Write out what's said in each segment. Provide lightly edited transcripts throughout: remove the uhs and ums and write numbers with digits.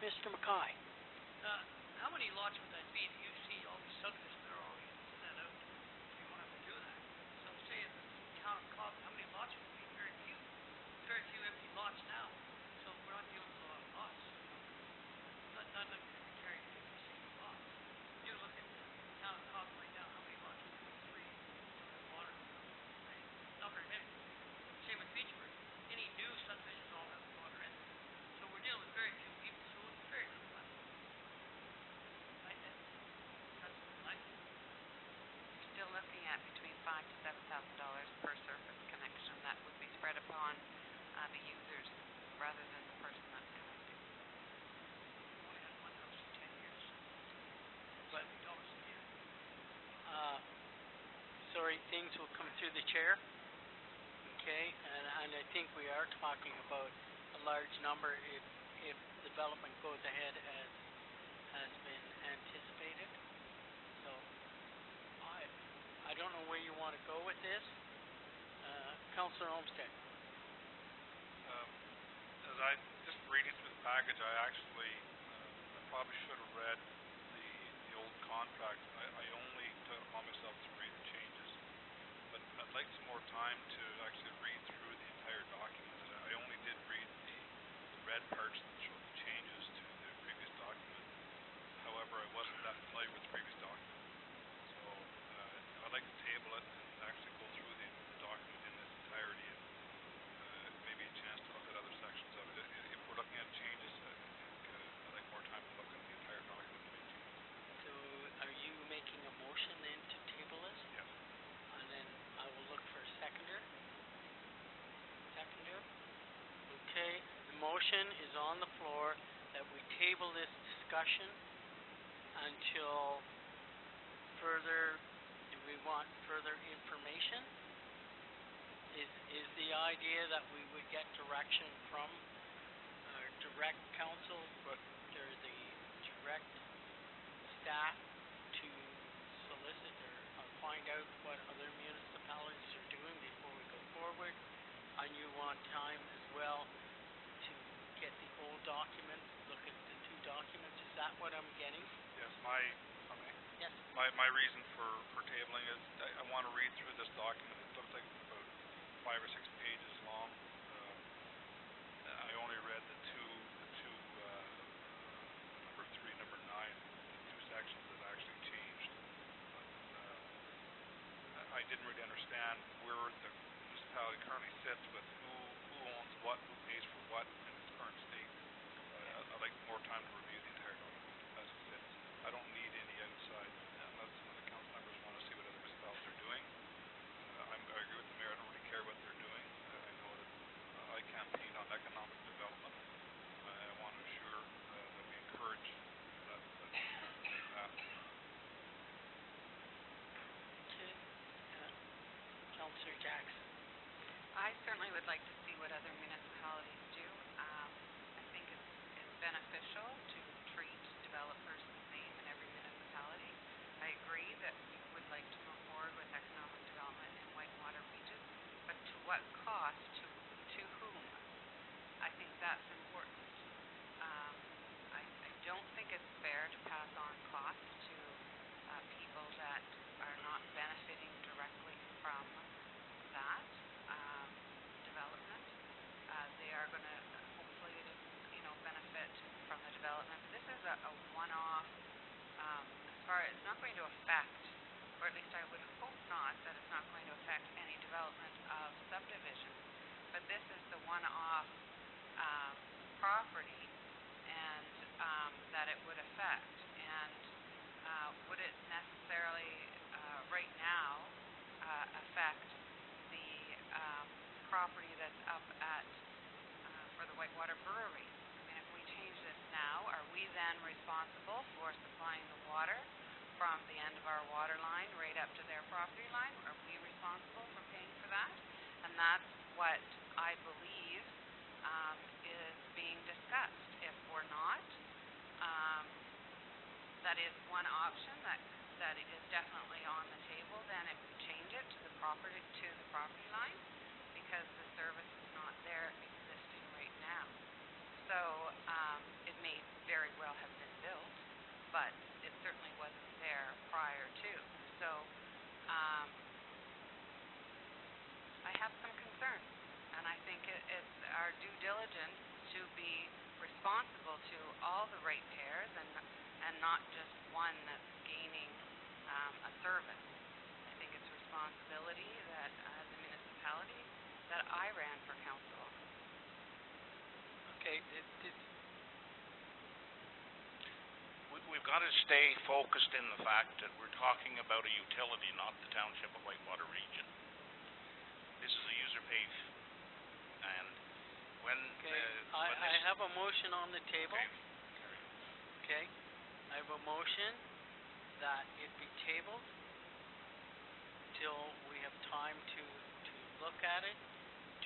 Mr. Mackay. How many lots would that be? You see all these subdivisions that are already set out. You don't have to do that. So say in the town of Cloud, how many lots would it be? Very few. Very few empty lots now. So we're not dealing with a lot of lots. Not looking at carrying 50, 60 lots. You look at the town of Cloud right now, how many lots would be free of water? Not very many. Same with Beechburg. Any new subdivisions all have water in them. So we're dealing with very few people, so it's very little money. That's my view. You're still looking at between $5,000 to $7,000 per surface connection that would be spread upon the users rather than the person that's connecting. We only had one house in 10 years. But- $70 a year. Sorry, things will come through the chair. Okay, and I think we are talking about a large number if development goes ahead as has been anticipated. So I don't know where you want to go with this. Councillor Olmsted. As I just reading through the package, I actually I probably should have read the old contract. I only took it upon myself to read the changes, but I'd like some more time to actually read through the entire document. I only did read the red parts that show the changes to the previous document. However, I wasn't that familiar with the previous document, so I'd like to table it and actually go through the document in its entirety and maybe a chance to look at other sections of it. If we're looking at changes, I think I'd like more time to look at the entire document to make changes. So are you making a motion then to table this? Yes. And then I will look for a seconder. Seconder? Okay, the motion is on the floor that we table this discussion until further, do we want further information? Is the idea that we would get direction from our direct council, but or the direct staff to solicit or find out what other municipalities are doing before we go forward? And you want time as well to get the old documents, look at the two documents. Is that what I'm getting? Yes, Yes. my reason for tabling is I want to read through this document. It looks like it's about 5 or 6 pages long. I only read the two number 3, number 9, the two sections that actually changed. But I didn't really understand where the municipality currently sits with who owns what, who pays for what in its current state. I'd like more time to review the entire document as it sits. I don't need any outside, unless some of the council members want to see what other municipalities are doing. I agree with the mayor. I don't really care what they're doing. I know that I campaign on economic development. I want to ensure that we encourage that path. Okay. Councillor Jackson. I certainly would like to see what other municipalities do. I think it's beneficial to treat developers the same in every municipality. I agree that we would like to move forward with economic development in Whitewater Region, but to what cost, to whom? I think that's important. I don't think it's fair to pass on costs to people that are not benefiting directly from that development. They are going to hopefully, benefit from the development. But this is a one-off. As far as it's not going to affect, or at least I would hope not, that it's not going to affect any development of subdivisions. But this is the one-off property, and that it would affect. And would it necessarily, right now, affect the property that's up at for the Whitewater Brewery? I mean, if we change this now, are we then responsible for supplying the water from the end of our water line right up to their property line? Are we responsible for paying for that? And that's what I believe is being discussed. If we're not, that is one option that is definitely on the table. Then it would change it to the property line, because the service is not there existing right now. So it may very responsible to all the ratepayers and not just one that's gaining a service. I think it's responsibility that as a municipality that I ran for council. Okay, We've got to stay focused in the fact that we're talking about a utility, not the Township of Whitewater Region. This is a user pay, and when okay, I have a motion on the table. Okay. Okay, I have a motion that it be tabled till we have time to look at it.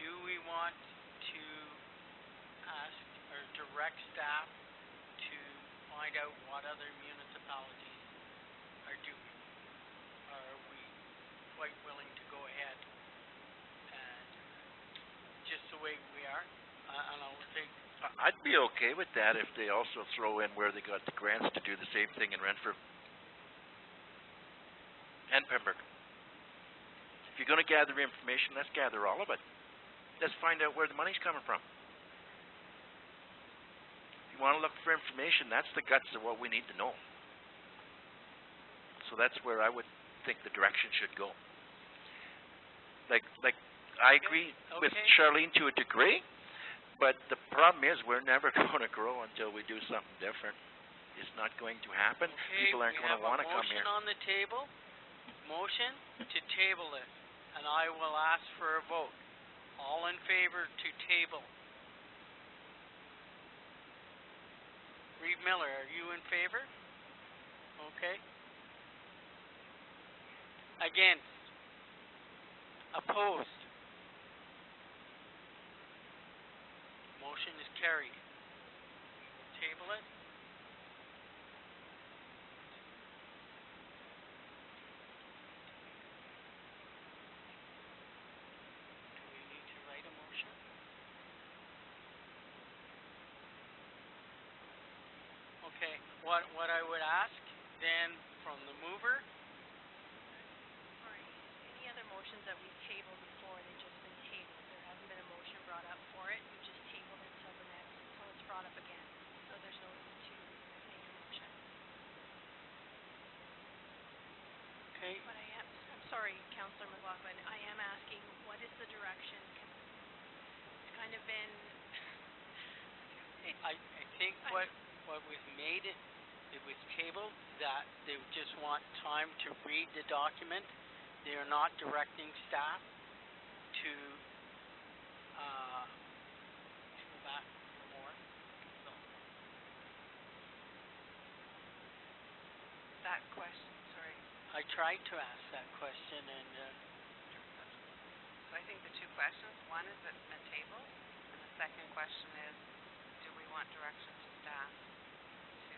Do we want to ask or direct staff to find out what other municipalities are doing? Or are we quite willing to go ahead and just the way we are? And I'll take. I'd be okay with that if they also throw in where they got the grants to do the same thing in Renfrew and Pembroke. If you're going to gather information, let's gather all of it. Let's find out where the money's coming from. If you want to look for information, that's the guts of what we need to know. So that's where I would think the direction should go. Like I agree with Charlene to a degree, but the problem is we're never going to grow until we do something different. It's not going to happen. Okay, People aren't going to want to come here. motion on the table. Motion to table it, and I will ask for a vote. All in favor to table? Reeve Miller, are you in favor? Okay. Against? Opposed? Motion is carried. Table it. Do we need to write a motion? Okay, what I would ask then from the mover, Sorry, any other motions that we've tabled before, they've just been tabled. There hasn't been a motion brought up for it. We've just tabled it till it's brought up again. So there's no need to make a motion. okay? But I'm sorry, Councillor McLaughlin, I am asking, what is the direction? It's kind of been, I think what was made, it was tabled, that they just want time to read the document. They are not directing staff to go back for more. So, That question, sorry. I tried to ask that question and So I think the two questions, one is it a table, and the second question is, do we want direction to staff to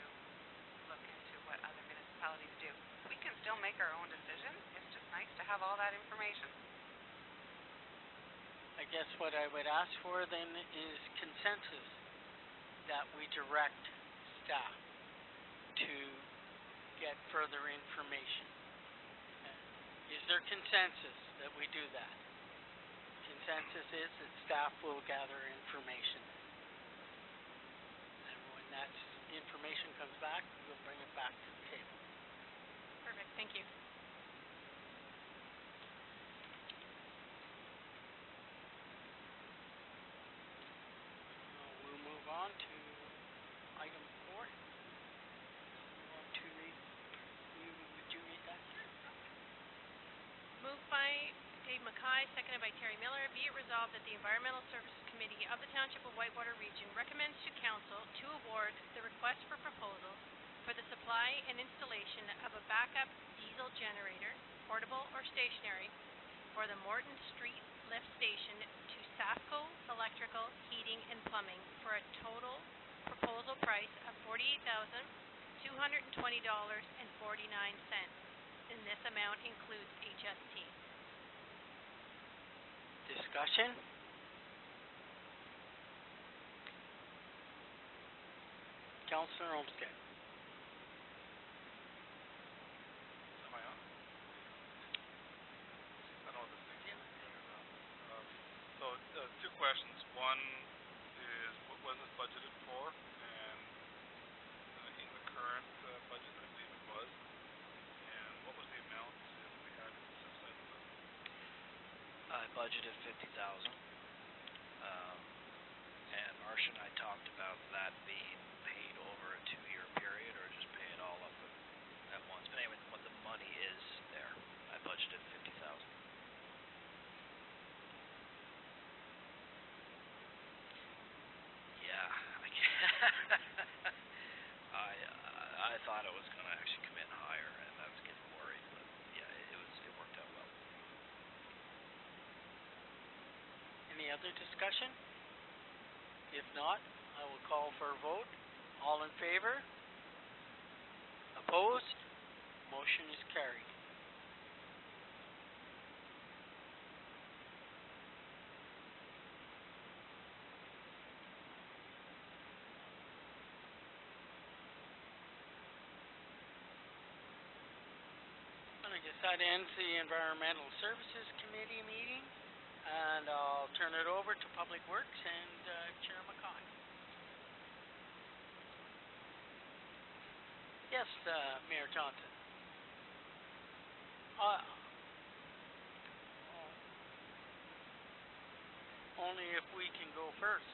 look into what other municipalities do? We can still make our own decision, it's just nice to have all that information. I guess what I would ask for then is consensus that we direct staff to get further information. Is there consensus that we do that? Consensus is that staff will gather information. And when that information comes back, we'll bring it back to the table. perfect, thank you. We'll move on to item 4. You want to read? Would you read that? Moved by Dave Mackay, seconded by Terry Miller. Be it resolved that the Environmental Services Committee of the Township of Whitewater Region recommends to Council to award the request for proposals for the supply and installation of a backup diesel generator, portable or stationary, for the Morton Street lift station to Safco Electrical Heating and Plumbing for a total proposal price of $48,220.49. And this amount includes HST. Discussion? Councillor Olmsted. Am I on? I know this thing. So, two questions. One is, what was this budgeted for? budgeted 50,000. And Marcia and I talked about that being paid over a 2-year period or just pay it all up at once. But anyway, what the money is there, I budgeted 50,000. Yeah, I can't. I thought it was gonna actually come in higher, and I was getting worried, but yeah, it worked out well. Any other discussion? If not, I will call for a vote. All in favor? Opposed? Motion is carried. And I guess that ends the Environmental Services Committee meeting, and I'll turn it over to Public Works and Chair McCaw. Yes, Mayor Johnson. Only if we can go first.